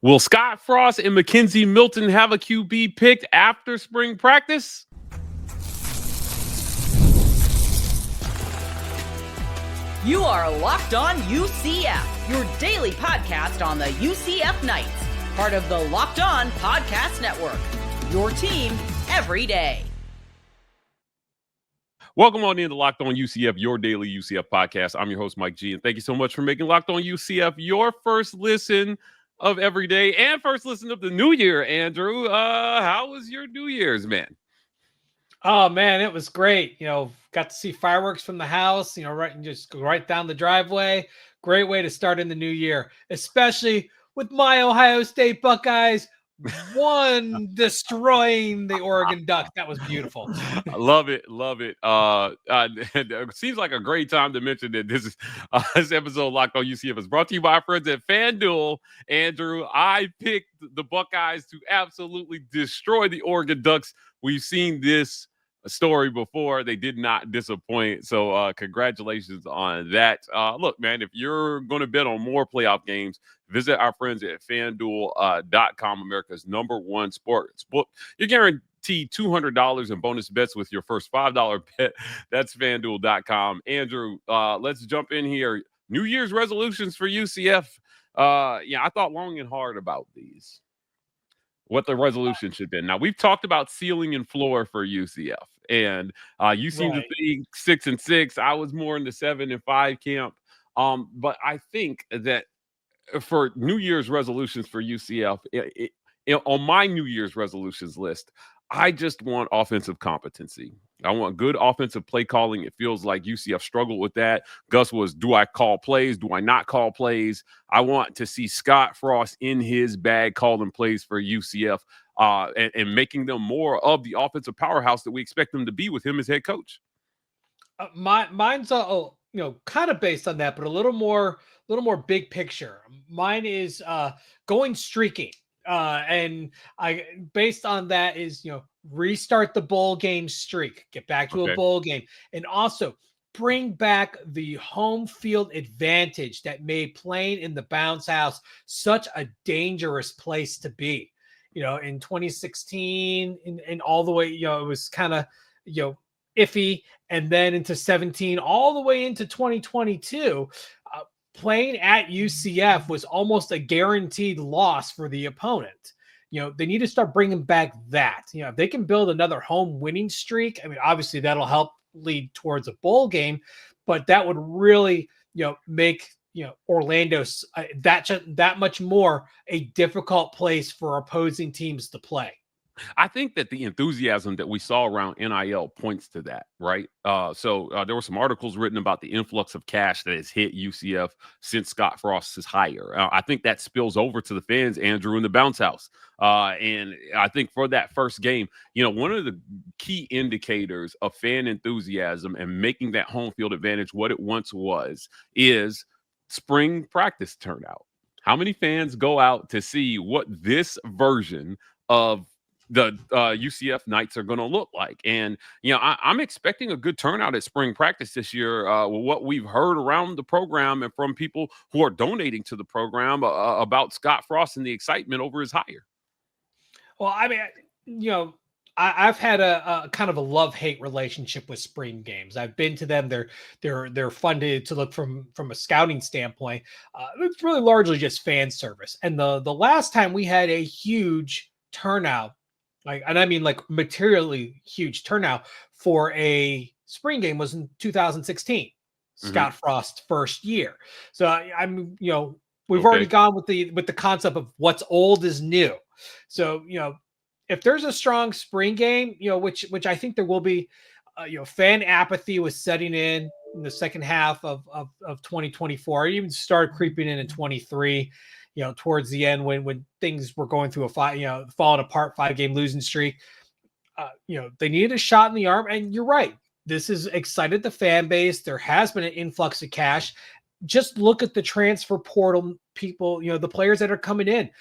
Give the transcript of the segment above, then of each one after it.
Will Scott Frost and McKenzie Milton have a QB picked after spring practice? You are Locked On UCF, your daily podcast on the UCF Knights, part of the Locked On Podcast Network, your team every day. Welcome on into Locked On UCF, your daily UCF podcast. I'm your host, Mike G, and thank you so much for making Locked On UCF your first listen of every day and first listen of the new year. Andrew, how was your New Year's, man? Oh man, it was great. Got to see fireworks from the house, just go right down the driveway. Great way to start in the new year, especially with my Ohio State Buckeyes destroying the Oregon Ducks. That was beautiful. I love it. It seems like a great time to mention that this episode of Locked On UCF is brought to you by our friends at FanDuel. Andrew, I picked the Buckeyes to absolutely destroy the Oregon Ducks. We've seen this story before. They did not disappoint. So congratulations on that. Look, man, if you're going to bet on more playoff games, visit our friends at FanDuel.com, America's #1 sports book. You're guaranteed $200 in bonus bets with your first $5 bet. That's FanDuel.com. Andrew, let's jump in here. New Year's resolutions for UCF. I thought long and hard about these. What the resolution should be. Now, we've talked about ceiling and floor for UCF, and you seem to think 6-6. I was more in the 7-5 camp. But I think that for New Year's resolutions for UCF, on my New Year's resolutions list, I just want offensive competency. I want good offensive play calling. It feels like UCF struggled with that. Gus was, do I call plays? Do I not call plays? I want to see Scott Frost in his bag calling plays for UCF and making them more of the offensive powerhouse that we expect them to be with him as head coach. Mine's kind of based on that, but a little more big picture. Mine is going streaking. And I, based on that, is restart the bowl game streak, get back to a bowl game, and also bring back the home field advantage that made playing in the bounce house such a dangerous place to be. In 2016 and all the way, it was kind of iffy, and then into 17 all the way into 2022. Playing at UCF was almost a guaranteed loss for the opponent. They need to start bringing back that. If they can build another home winning streak, I mean, obviously that'll help lead towards a bowl game, but that would really, make, Orlando that much more a difficult place for opposing teams to play. I think that the enthusiasm that we saw around NIL points to that, right? So there were some articles written about the influx of cash that has hit UCF since Scott Frost's hire. I think that spills over to the fans, Andrew, in the bounce house. And I think for that first game, one of the key indicators of fan enthusiasm and making that home field advantage what it once was is spring practice turnout. How many fans go out to see what this version of the UCF Knights are going to look like? And, I'm expecting a good turnout at spring practice this year. What we've heard around the program and from people who are donating to the program about Scott Frost and the excitement over his hire. Well, I mean, I've had a kind of a love-hate relationship with spring games. I've been to them. They're fun to look from a scouting standpoint. It's really largely just fan service. And the last time we had a huge turnout, materially huge turnout for a spring game, was in 2016, Scott Frost's first year. So we've already gone with the concept of what's old is new. So, if there's a strong spring game, which I think there will be, fan apathy was setting in the second half of 2024, even started creeping in 23. Towards the end when things were going through a falling apart 5-game losing streak, they needed a shot in the arm. And you're right. This has excited the fan base. There has been an influx of cash. Just look at the transfer portal people, the players that are coming in.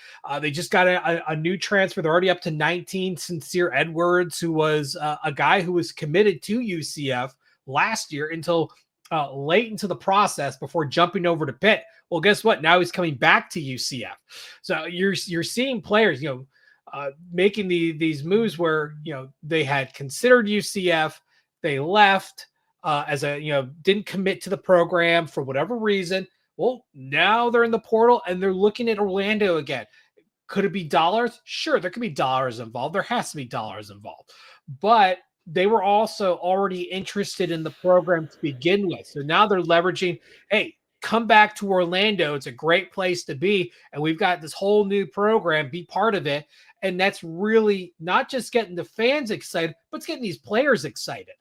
They just got a new transfer. They're already up to 19. Sincere Edwards, who was a guy who was committed to UCF last year until late into the process before jumping over to Pitt. Well, guess what? Now he's coming back to UCF. So you're seeing players, making these moves where they had considered UCF, they left didn't commit to the program for whatever reason. Well, now they're in the portal and they're looking at Orlando again. Could it be dollars? Sure, there could be dollars involved. There has to be dollars involved, but they were also already interested in the program to begin with. So now they're leveraging, hey, come back to Orlando. It's a great place to be. And we've got this whole new program, be part of it. And that's really not just getting the fans excited, but it's getting these players excited.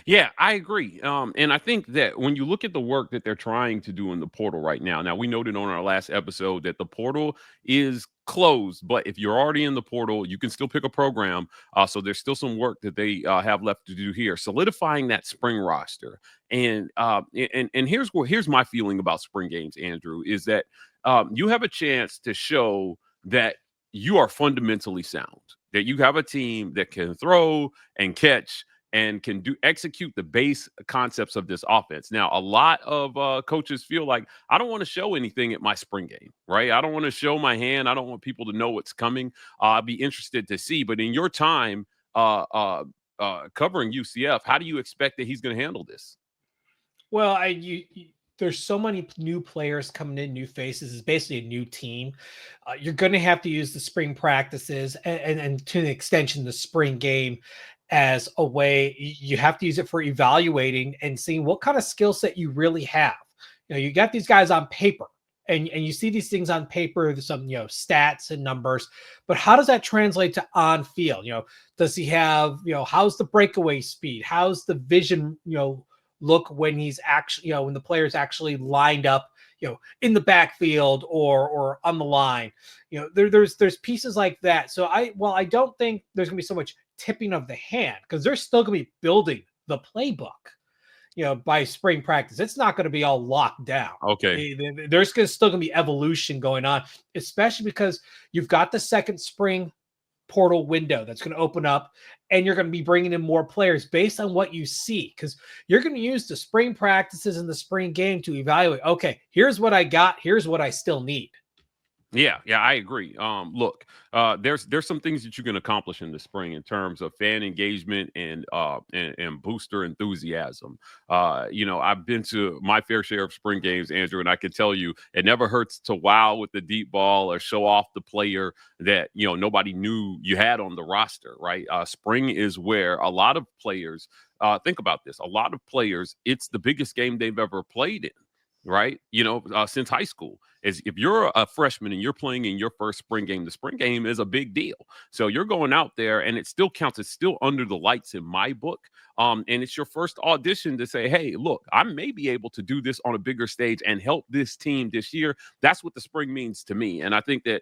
Yeah, I agree. And I think that when you look at the work that they're trying to do in the portal right now, we noted on our last episode that the portal is closed, but if you're already in the portal, you can still pick a program. So there's still some work that they have left to do here, solidifying that spring roster. And here's my feeling about spring games, Andrew, is that you have a chance to show that you are fundamentally sound, that you have a team that can throw and catch and can execute the base concepts of this offense. Now, a lot of coaches feel like, I don't want to show anything at my spring game, right? I don't want to show my hand. I don't want people to know what's coming. I'd be interested to see. But in your time covering UCF, how do you expect that he's going to handle this? Well, there's so many new players coming in, new faces. It's basically a new team. You're going to have to use the spring practices and to an extension, the spring game as a way. You have to use it for evaluating and seeing what kind of skill set you really have. You got these guys on paper and you see these things on paper, some, stats and numbers, but how does that translate to on field? Does he have, how's the breakaway speed? How's the vision, look when he's actually, when the player's actually lined up, in the backfield or on the line, there's pieces like that. So I don't think there's gonna be so much tipping of the hand because they're still gonna be building the playbook, by spring practice. It's not gonna be all locked down. Okay. There's still gonna be evolution going on, especially because you've got the second spring portal window that's going to open up and you're going to be bringing in more players based on what you see, because you're going to use the spring practices and the spring game to evaluate, okay, here's what I got, here's what I still need. Yeah, I agree. Look, there's some things that you can accomplish in the spring in terms of fan engagement and booster enthusiasm. I've been to my fair share of spring games, Andrew, and I can tell you it never hurts to wow with the deep ball or show off the player that nobody knew you had on the roster, right? Spring is where a lot of players think about this. A lot of players, it's the biggest game they've ever played in. Right. Since high school. Is if you're a freshman and you're playing in your first spring game, the spring game is a big deal. So you're going out there and it still counts. It's still under the lights in my book. And it's your first audition to say, hey, look, I may be able to do this on a bigger stage and help this team this year. That's what the spring means to me. And I think that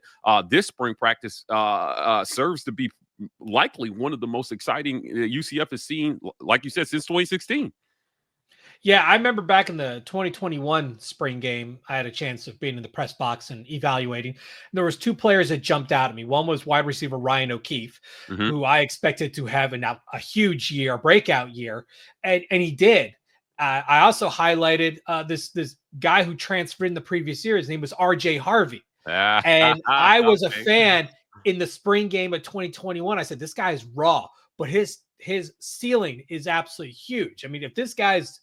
this spring practice serves to be likely one of the most exciting UCF has seen, like you said, since 2016. Yeah, I remember back in the 2021 spring game, I had a chance of being in the press box and evaluating. There was two players that jumped out at me. One was wide receiver Ryan O'Keefe, who I expected to have a huge year, a breakout year, and he did. I also highlighted this guy who transferred in the previous year. His name was RJ Harvey, and I was a fan in the spring game of 2021. I said, this guy is raw, but his ceiling is absolutely huge. I mean, if this guy's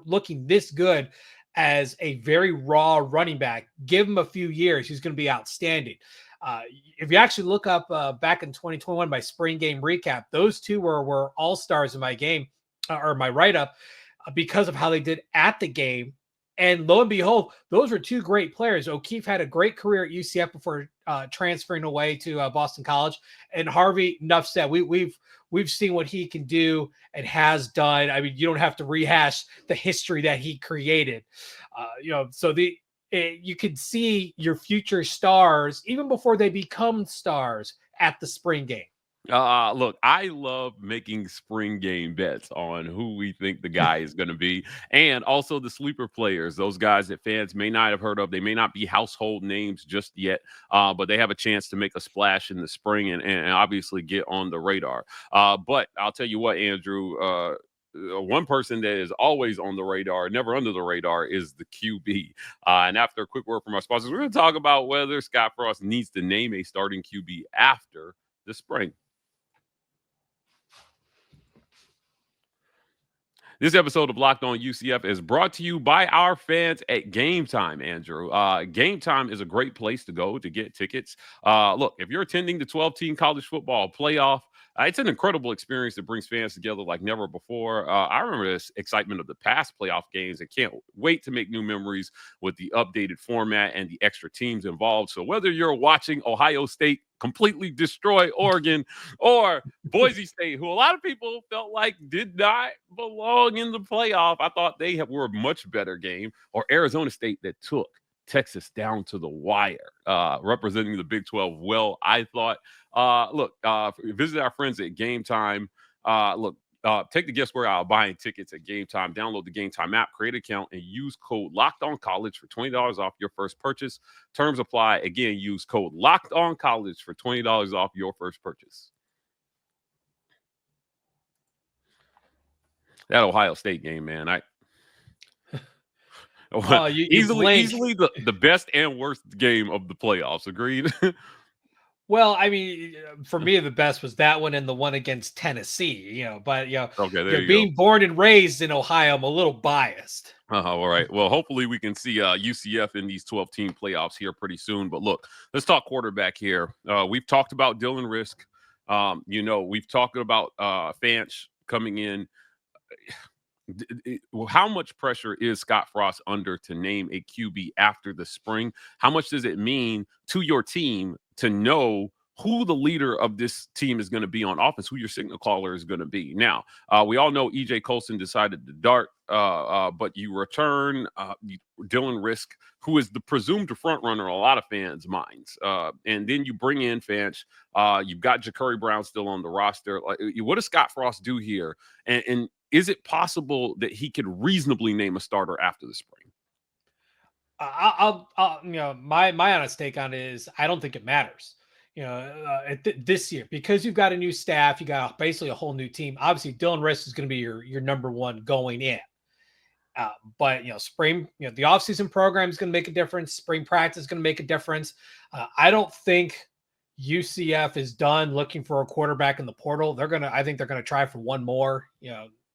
looking this good as a very raw running back, give him a few years, he's going to be outstanding. If you actually look up back in 2021, my spring game recap, those two were all-stars in my game or my write-up because of how they did at the game. And lo and behold, those were two great players. O'Keefe had a great career at UCF before transferring away to Boston College. And Harvey, enough said. We've seen what he can do and has done. I mean, you don't have to rehash the history that he created. So you can see your future stars even before they become stars at the spring game. Look, I love making spring game bets on who we think the guy is going to be, and also the sleeper players, those guys that fans may not have heard of. They may not be household names just yet, but they have a chance to make a splash in the spring and obviously get on the radar. But I'll tell you what, Andrew, one person that is always on the radar, never under the radar, is the QB. And after a quick word from our sponsors, we're going to talk about whether Scott Frost needs to name a starting QB after the spring. This episode of Locked On UCF is brought to you by our fans at Game Time, Andrew. Game Time is a great place to go to get tickets. Look, if you're attending the 12-team college football playoff, it's an incredible experience that brings fans together like never before. I remember this excitement of the past playoff games. I can't wait to make new memories with the updated format and the extra teams involved. So whether you're watching Ohio State completely destroy Oregon or Boise State, who a lot of people felt like did not belong in the playoff, I thought they were a much better game, or Arizona State that took Texas down to the wire, representing the Big 12 well, I thought. Look, visit our friends at Game Time. Take the guesswork out of buying tickets at Game Time. Download the Game Time app, create an account, and use code LOCKEDONCollege for $20 off your first purchase. Terms apply. Again, use code LOCKEDONCollege for $20 off your first purchase. That Ohio State game, man, easily the best and worst game of the playoffs. Agreed. Well, I mean, for me, the best was that one and the one against Tennessee. But okay, being born and raised in Ohio, I'm a little biased. All right. Well, hopefully we can see UCF in these 12-team playoffs here pretty soon. But look, let's talk quarterback here. We've talked about Dylan Risk. We've talked about Fanch coming in. How much pressure is Scott Frost under to name a QB after the spring? How much does it mean to your team to know who the leader of this team is going to be on offense, who your signal caller is going to be? Now, we all know E.J. Colson decided to dart, but you return Dylan Risk, who is the presumed front runner in a lot of fans' minds. And then you bring in Fanch. You've got Ja'Cory Brown still on the roster. What does Scott Frost do here? And is it possible that he could reasonably name a starter after the spring? I'll my honest take on it is I don't think it matters. This year, because you've got a new staff, you got basically a whole new team. Obviously, Dylan Risk is going to be your number one going in. But spring, the offseason program is going to make a difference. Spring practice is going to make a difference. I don't think UCF is done looking for a quarterback in the portal. I think they're going to try for one more,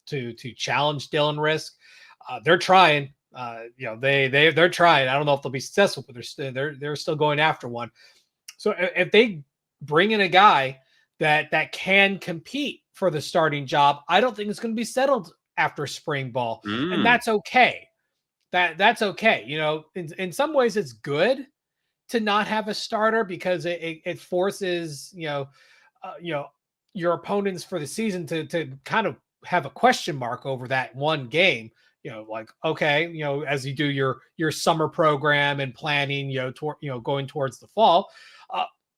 to challenge Dylan Risk. They're trying. They're trying. I don't know if they'll be successful, but they're still going after one. So if they bring in a guy that can compete for the starting job, I don't think it's going to be settled after spring ball, and that's okay. That's okay. In some ways, it's good to not have a starter because it forces your opponents for the season to kind of have a question mark over that one game. As you do your summer program and planning, going towards the fall.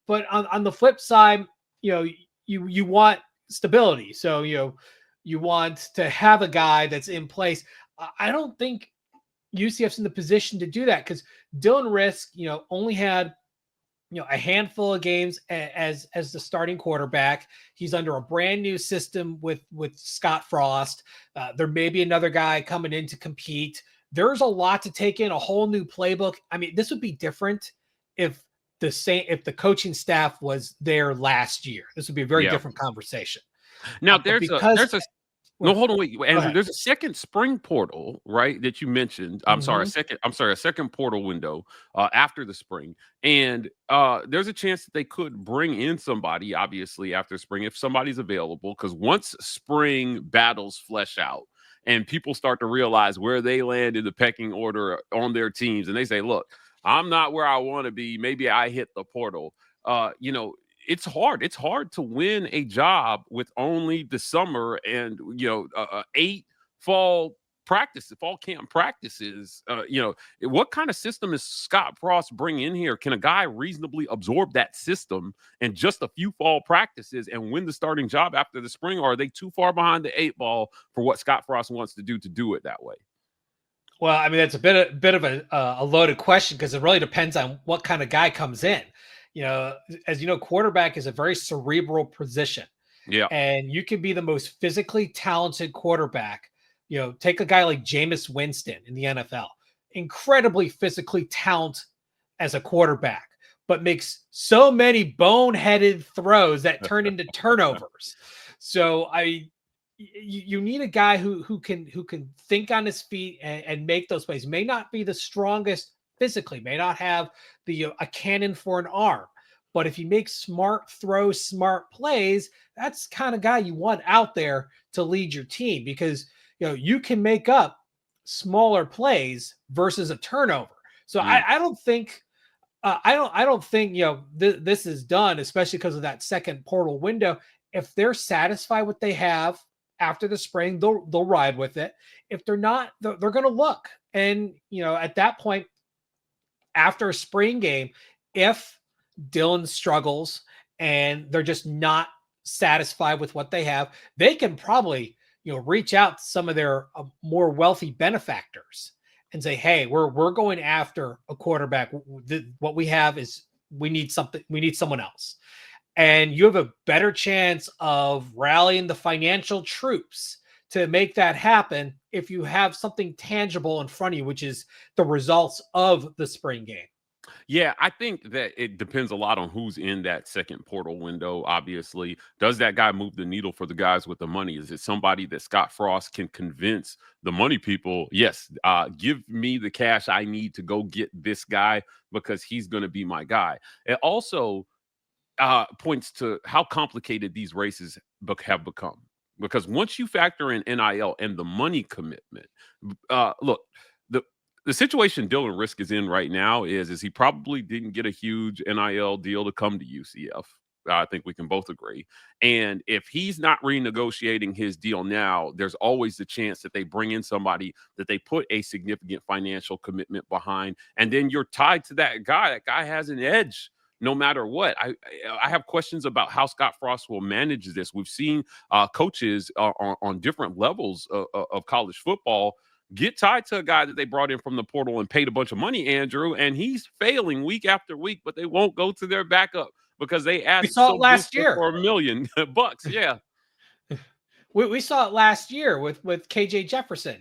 But on the flip side, you want stability. So, you want to have a guy that's in place. I don't think UCF's in the position to do that because Dylan Risk, only had, a handful of games as the starting quarterback. He's under a brand new system with Scott Frost. There may be another guy coming in to compete. There's a lot to take in, a whole new playbook. I mean, this would be different if the coaching staff was there last year. This would be a very different conversation. Now, hold on, wait, Andrew. There's a second spring portal, right? That you mentioned. A second portal window after the spring, and there's a chance that they could bring in somebody, obviously after spring, if somebody's available. Because once spring battles flesh out and people start to realize where they land in the pecking order on their teams, and they say, "Look, I'm not where I want to be. Maybe I hit the portal." It's hard. It's hard to win a job with only the summer and 8 fall camp practices. What kind of system is Scott Frost bringing in here? Can a guy reasonably absorb that system and just a few fall practices and win the starting job after the spring? Or are they too far behind the 8 ball for what Scott Frost wants to do it that way? Well, I mean, that's a bit of a loaded question because it really depends on what kind of guy comes in. As you know, quarterback is a very cerebral position. Yeah. And you can be the most physically talented quarterback. Take a guy like Jameis Winston in the NFL, incredibly physically talented as a quarterback, but makes so many boneheaded throws that turn into turnovers. So you need a guy who can think on his feet and make those plays. May not be the strongest physically, may not have a cannon for an arm, but if he makes smart throws, smart plays, that's the kind of guy you want out there to lead your team, because you can make up smaller plays versus a turnover. So I don't think this is done, especially because of that second portal window. If they're satisfied with what they have after the spring, they'll ride with it. If they're not, they're going to look. And at that point, after a spring game, if Dylan struggles and they're just not satisfied with what they have, they can probably reach out to some of their more wealthy benefactors and say, hey, we're going after a quarterback. What we have is we need someone else. And you have a better chance of rallying the financial troops to make that happen if you have something tangible in front of you, which is the results of the spring game. Yeah, I think that it depends a lot on who's in that second portal window. Obviously, does that guy move the needle for the guys with the money? Is it somebody that Scott Frost can convince the money people? Yes, give me the cash I need to go get this guy because he's going to be my guy. It also points to how complicated these races have become. Because once you factor in NIL and the money commitment, look, the situation Dylan Risk is in right now is he probably didn't get a huge NIL deal to come to UCF. I think we can both agree. And if he's not renegotiating his deal now, there's always the chance that they bring in somebody that they put a significant financial commitment behind. And then you're tied to that guy. That guy has an edge no matter what. I have questions about how Scott Frost will manage this. We've seen coaches on different levels of college football get tied to a guy that they brought in from the portal and paid a bunch of money, Andrew, and he's failing week after week, but they won't go to their backup because they asked we saw it last year for $1 million. Yeah. We saw it last year with KJ Jefferson.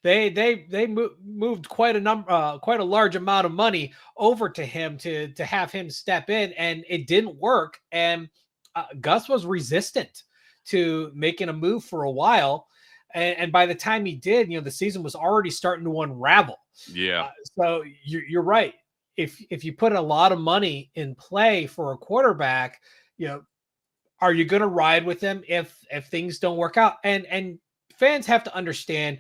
They moved quite a large amount of money over to him to have him step in, and it didn't work. And Gus was resistant to making a move for a while. And by the time he did, the season was already starting to unravel. Yeah. So you're right. If you put a lot of money in play for a quarterback, are you going to ride with them if things don't work out? And fans have to understand,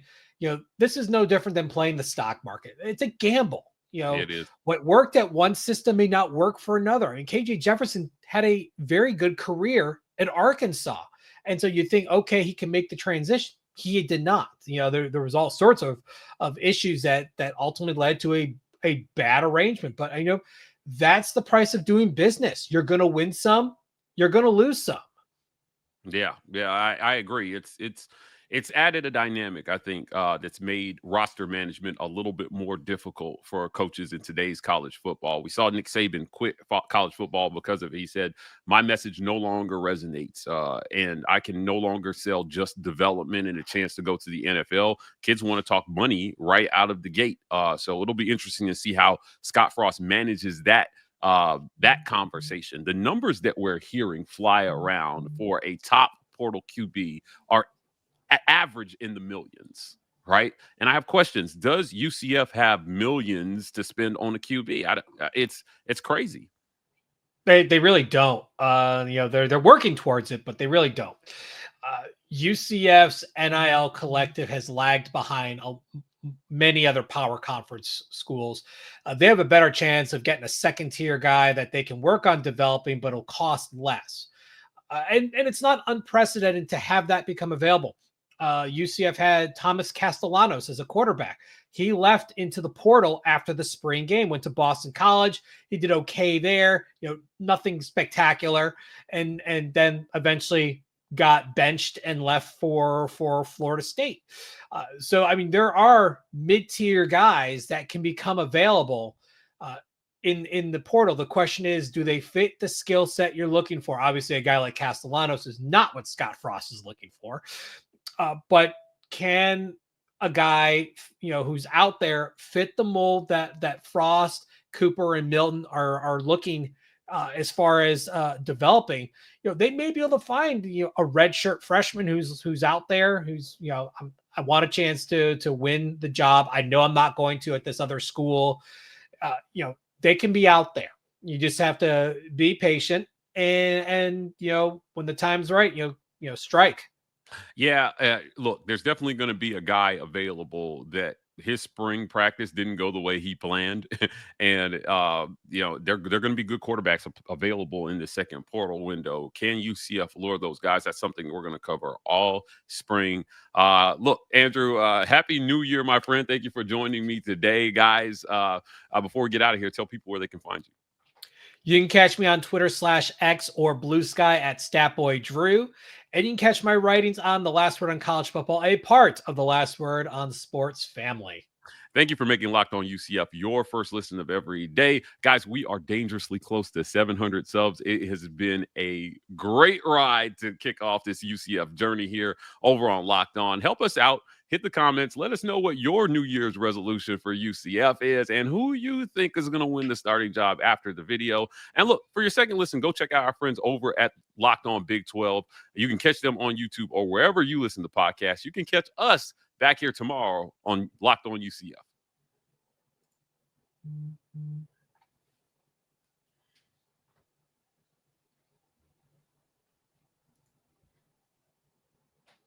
this is no different than playing the stock market. It's a gamble. It is. What worked at one system may not work for another. And KJ Jefferson had a very good career in Arkansas. And so you think, okay, he can make the transition. He did not. There was all sorts of issues that ultimately led to a bad arrangement. But that's the price of doing business. You're going to win some, you're going to lose some. Yeah, I agree. It's added a dynamic, I think, that's made roster management a little bit more difficult for coaches in today's college football. We saw Nick Saban quit college football because of it. He said, my message no longer resonates, and I can no longer sell just development and a chance to go to the NFL. Kids want to talk money right out of the gate. So it'll be interesting to see how Scott Frost manages that conversation. The numbers that we're hearing fly around for a top portal QB are average in the millions, right? And I have questions. Does UCF have millions to spend on a QB? It's crazy. They really don't. They're working towards it, but they really don't. UCF's NIL collective has lagged behind many other power conference schools. They have a better chance of getting a second tier guy that they can work on developing, but it'll cost less. And it's not unprecedented to have that become available. UCF had Thomas Castellanos as a quarterback. He left into the portal after the spring game, went to Boston College. He did okay there, nothing spectacular. And then eventually got benched and left for Florida State. So, there are mid-tier guys that can become available in the portal. The question is, do they fit the skill set you're looking for? Obviously, a guy like Castellanos is not what Scott Frost is looking for, but can a guy, who's out there fit the mold that Frost, Cooper, and Milton are looking as far as developing? They may be able to find a redshirt freshman who's out there, who's I want a chance to win the job. I know I'm not going to at this other school. They can be out there. You just have to be patient and when the time's right, strike. Yeah, look, there's definitely going to be a guy available that his spring practice didn't go the way he planned, and they're going to be good quarterbacks available in the second portal window. Can UCF lure those guys? That's something we're going to cover all spring. Look, Andrew, happy New Year, my friend. Thank you for joining me today, guys. Before we get out of here, tell people where they can find you. You can catch me on Twitter /X or Blue Sky at StatBoyDrew. And you can catch my writings on The Last Word on College Football, a part of The Last Word on Sports Family. Thank you for making Locked On UCF your first listen of every day. Guys, we are dangerously close to 700 subs. It has been a great ride to kick off this UCF journey here over on Locked On. Help us out. Hit the comments. Let us know what your New Year's resolution for UCF is and who you think is going to win the starting job after the video. And look, for your second listen, go check out our friends over at Locked On Big 12. You can catch them on YouTube or wherever you listen to podcasts. You can catch us back here tomorrow on Locked On UCF.